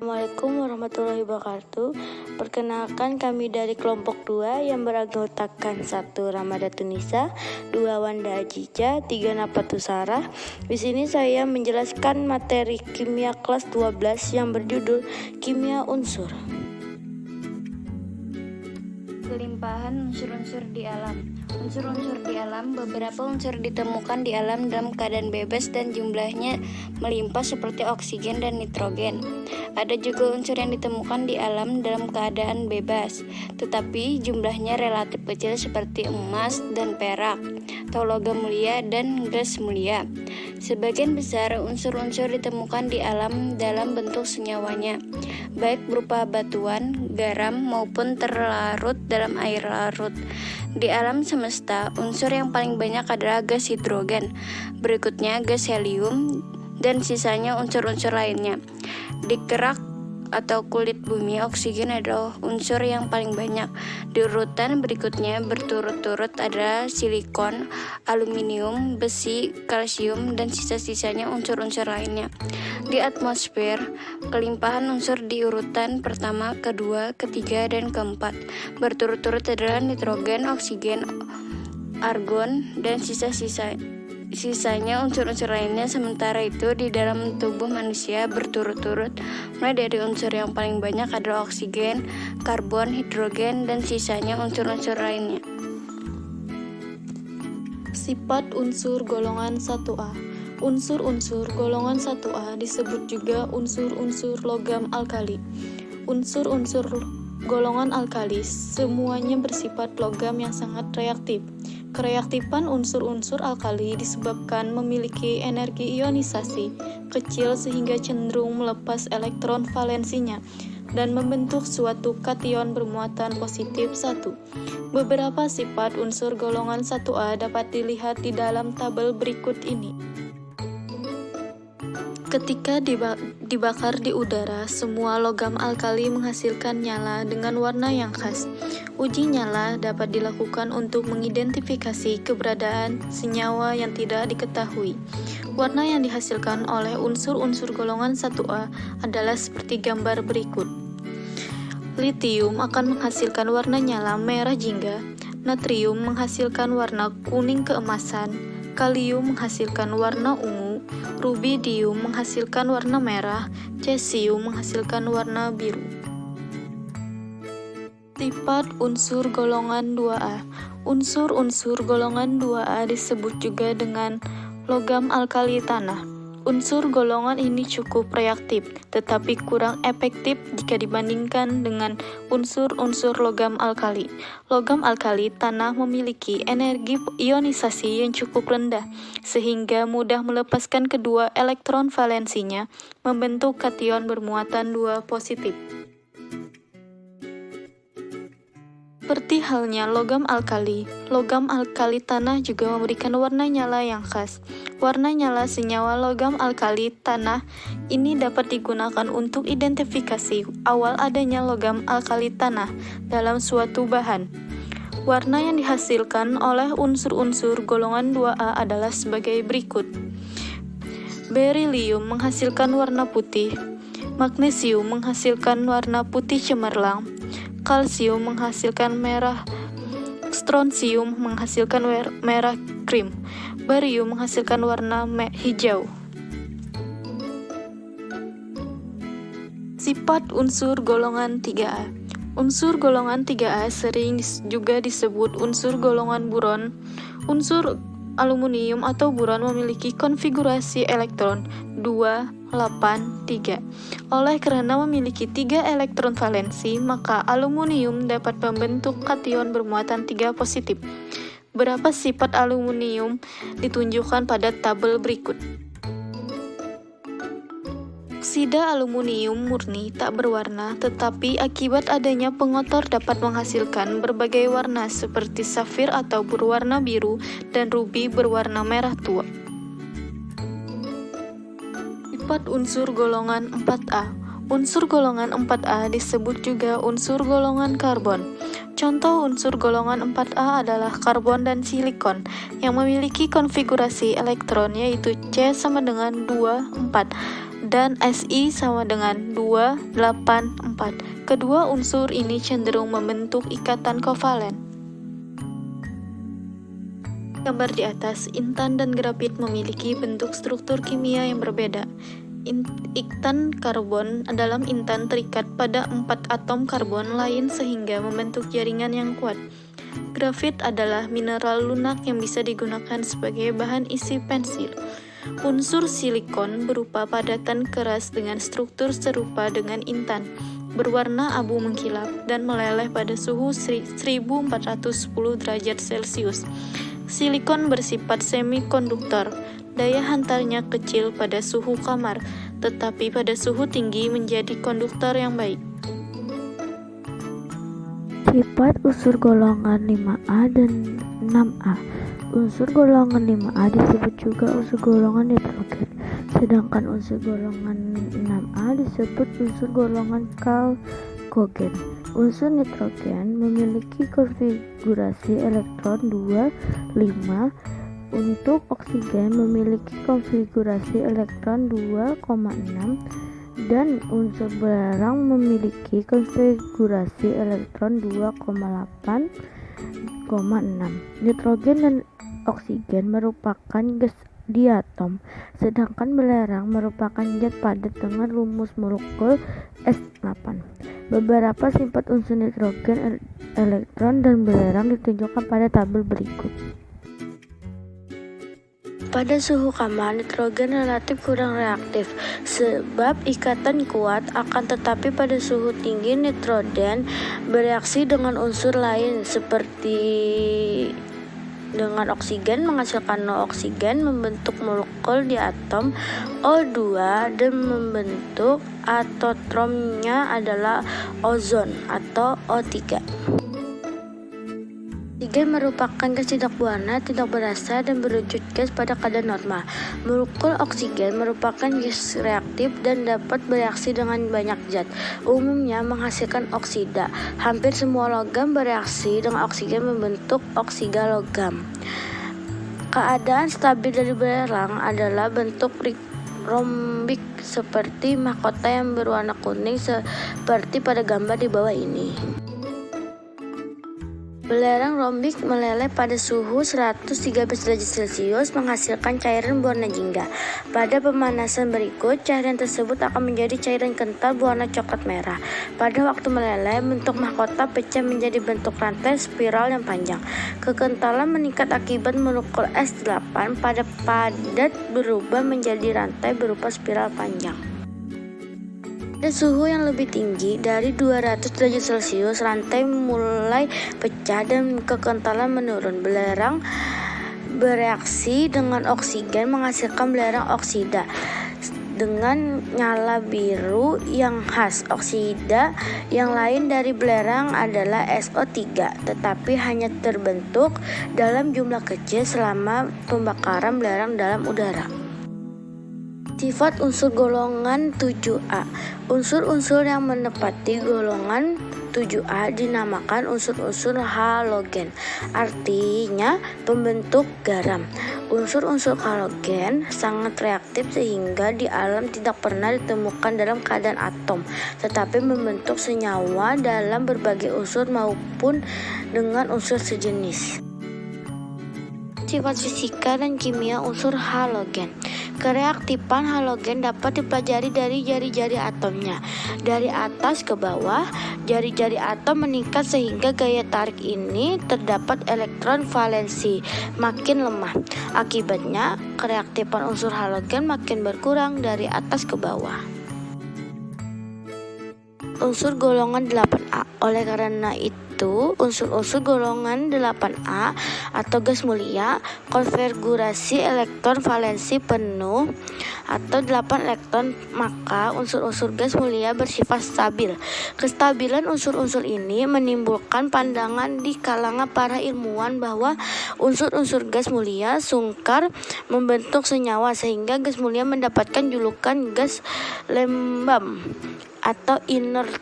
Assalamualaikum warahmatullahi wabarakatuh. Perkenalkan, kami dari kelompok 2 yang beranggotakan 1 Ramadatun Nisa, 2 Wanda Ajija, 3 Napatu Sarah. Di sini saya menjelaskan materi kimia kelas 12 yang berjudul Kimia Unsur. Kelimpahan unsur-unsur di alam. Unsur-unsur di alam, beberapa unsur ditemukan di alam dalam keadaan bebas dan jumlahnya melimpah seperti oksigen dan nitrogen. Ada juga unsur yang ditemukan di alam dalam keadaan bebas, tetapi jumlahnya relatif kecil seperti emas dan perak, atau logam mulia dan gas mulia. Sebagian besar unsur-unsur ditemukan di alam dalam bentuk senyawanya, baik berupa batuan, garam, maupun terlarut dalam air larut. Di alam semesta, unsur yang paling banyak adalah gas hidrogen, berikutnya gas helium, dan sisanya unsur-unsur lainnya. Di kerak atau kulit bumi, oksigen adalah unsur yang paling banyak. Di urutan berikutnya berturut-turut adalah silikon, aluminium, besi, kalsium, dan sisa-sisanya unsur-unsur lainnya. Di atmosfer, kelimpahan unsur di urutan pertama, kedua, ketiga, dan keempat berturut-turut adalah nitrogen, oksigen, argon, dan sisanya unsur-unsur lainnya. Sementara itu di dalam tubuh manusia berturut-turut mulai dari unsur yang paling banyak adalah oksigen, karbon, hidrogen, dan sisanya unsur-unsur lainnya. Sifat unsur golongan 1A. Unsur-unsur golongan 1A disebut juga unsur-unsur logam alkali. Unsur-unsur golongan alkali semuanya bersifat logam yang sangat reaktif. Kereaktifan unsur-unsur alkali disebabkan memiliki energi ionisasi kecil sehingga cenderung melepas elektron valensinya dan membentuk suatu kation bermuatan positif 1. Beberapa sifat unsur golongan 1A dapat dilihat di dalam tabel berikut ini. Ketika dibakar di udara, semua logam alkali menghasilkan nyala dengan warna yang khas. Uji nyala dapat dilakukan untuk mengidentifikasi keberadaan senyawa yang tidak diketahui. Warna yang dihasilkan oleh unsur-unsur golongan 1A adalah seperti gambar berikut. Litium akan menghasilkan warna nyala merah jingga, natrium menghasilkan warna kuning keemasan, kalium menghasilkan warna ungu, rubidium menghasilkan warna merah, cesium menghasilkan warna biru. Sifat unsur golongan 2A. Unsur-unsur golongan 2A disebut juga dengan logam alkali tanah. Unsur golongan ini cukup reaktif, tetapi kurang efektif jika dibandingkan dengan unsur-unsur logam alkali. Logam alkali tanah memiliki energi ionisasi yang cukup rendah, sehingga mudah melepaskan kedua elektron valensinya, membentuk kation bermuatan 2 positif. Seperti halnya logam alkali tanah juga memberikan warna nyala yang khas. Warna nyala senyawa logam alkali tanah ini dapat digunakan untuk identifikasi awal adanya logam alkali tanah dalam suatu bahan. Warna yang dihasilkan oleh unsur-unsur golongan 2A adalah sebagai berikut. Berilium menghasilkan warna putih, magnesium menghasilkan warna putih cemerlang, kalsium menghasilkan merah, strontium menghasilkan merah krim, barium menghasilkan warna hijau. Sifat unsur golongan 3A. Unsur golongan 3A sering juga disebut unsur golongan buron. Unsur aluminium atau buron memiliki konfigurasi elektron 2, 8, 3. Oleh karena memiliki 3 elektron valensi, maka aluminium dapat membentuk kation bermuatan 3 positif. Berapa sifat aluminium ditunjukkan pada tabel berikut. Oksida aluminium murni tak berwarna, tetapi akibat adanya pengotor dapat menghasilkan berbagai warna seperti safir atau berwarna biru dan rubi berwarna merah tua. Sifat unsur golongan 4A. Unsur golongan 4A disebut juga unsur golongan karbon. Contoh unsur golongan 4A adalah karbon dan silikon yang memiliki konfigurasi elektron yaitu C sama dengan 2, 4 dan Si sama dengan 2, 8, 4. Kedua unsur ini cenderung membentuk ikatan kovalen. Gambar di atas, intan dan grafit memiliki bentuk struktur kimia yang berbeda. Ikatan karbon dalam intan terikat pada 4 atom karbon lain sehingga membentuk jaringan yang kuat. Grafit adalah mineral lunak yang bisa digunakan sebagai bahan isi pensil. Unsur silikon berupa padatan keras dengan struktur serupa dengan intan, berwarna abu mengkilap dan meleleh pada suhu 1410 derajat Celcius. Silikon bersifat semikonduktor. Daya hantarnya kecil pada suhu kamar, tetapi pada suhu tinggi menjadi konduktor yang baik. Sifat unsur golongan 5A dan 6A. Unsur golongan 5A disebut juga unsur golongan nitrogen, sedangkan unsur golongan 6A disebut unsur golongan kalkogen. Unsur nitrogen memiliki konfigurasi elektron 2, 5. Untuk oksigen memiliki konfigurasi elektron 2,6 dan unsur belerang memiliki konfigurasi elektron 2,8,6. Nitrogen dan oksigen merupakan gas diatom, sedangkan belerang merupakan zat padat dengan rumus molekul S8. Beberapa sifat unsur nitrogen, elektron, dan belerang ditunjukkan pada tabel berikut. Pada suhu kamar, nitrogen relatif kurang reaktif sebab ikatan kuat, akan tetapi pada suhu tinggi nitrogen bereaksi dengan unsur lain seperti dengan oksigen menghasilkan NO oksigen, membentuk molekul di atom O2 dan membentuk atotromnya adalah ozon atau O3. Oksigen merupakan gas tidak berwarna, tidak berasa, dan berwujud gas pada kadar normal. Molekul oksigen merupakan gas reaktif dan dapat bereaksi dengan banyak zat, umumnya menghasilkan oksida. Hampir semua logam bereaksi dengan oksigen membentuk oksiga logam. Keadaan stabil dari belerang adalah bentuk rombik seperti mahkota yang berwarna kuning seperti pada gambar di bawah ini. Belerang rombik meleleh pada suhu 113 derajat Celcius menghasilkan cairan berwarna jingga. Pada pemanasan berikut, cairan tersebut akan menjadi cairan kental berwarna coklat merah. Pada waktu meleleh, bentuk mahkota pecah menjadi bentuk rantai spiral yang panjang. Kekentalan meningkat akibat molekul S8 pada padat berubah menjadi rantai berupa spiral panjang. Pada suhu yang lebih tinggi dari 200 derajat Celcius, rantai mulai pecah dan kekentalan menurun. Belerang bereaksi dengan oksigen menghasilkan belerang oksida dengan nyala biru yang khas. Oksida yang lain dari belerang adalah SO3, tetapi hanya terbentuk dalam jumlah kecil selama pembakaran belerang dalam udara. Sifat unsur golongan 7A. Unsur-unsur yang menepati golongan 7A dinamakan unsur-unsur halogen, artinya pembentuk garam. Unsur-unsur halogen sangat reaktif sehingga di alam tidak pernah ditemukan dalam keadaan atom, tetapi membentuk senyawa dalam berbagai unsur maupun dengan unsur sejenis. Sifat fisika dan kimia unsur halogen. Kereaktifan halogen dapat dipelajari dari jari-jari atomnya. Dari atas ke bawah, jari-jari atom meningkat sehingga gaya tarik ini terdapat elektron valensi makin lemah. Akibatnya, kereaktifan unsur halogen makin berkurang dari atas ke bawah. Unsur golongan 8A. Oleh karena itu, unsur-unsur golongan 8A atau gas mulia, konfigurasi elektron valensi penuh atau 8 elektron, maka unsur-unsur gas mulia bersifat stabil. Kestabilan unsur-unsur ini menimbulkan pandangan di kalangan para ilmuwan bahwa unsur-unsur gas mulia sungkar membentuk senyawa sehingga gas mulia mendapatkan julukan gas lembab atau inert.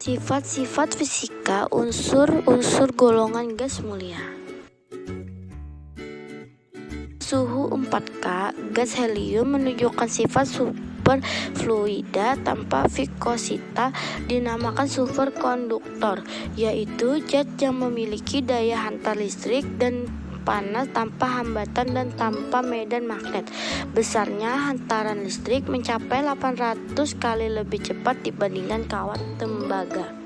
Sifat-sifat fisika unsur-unsur golongan gas mulia. suhu 4K, gas helium menunjukkan sifat superfluida tanpa vikosita dinamakan superkonduktor, yaitu zat yang memiliki daya hantar listrik dan panas tanpa hambatan dan tanpa medan magnet. Besarnya hantaran listrik mencapai 800 kali lebih cepat dibandingkan kawat tembaga.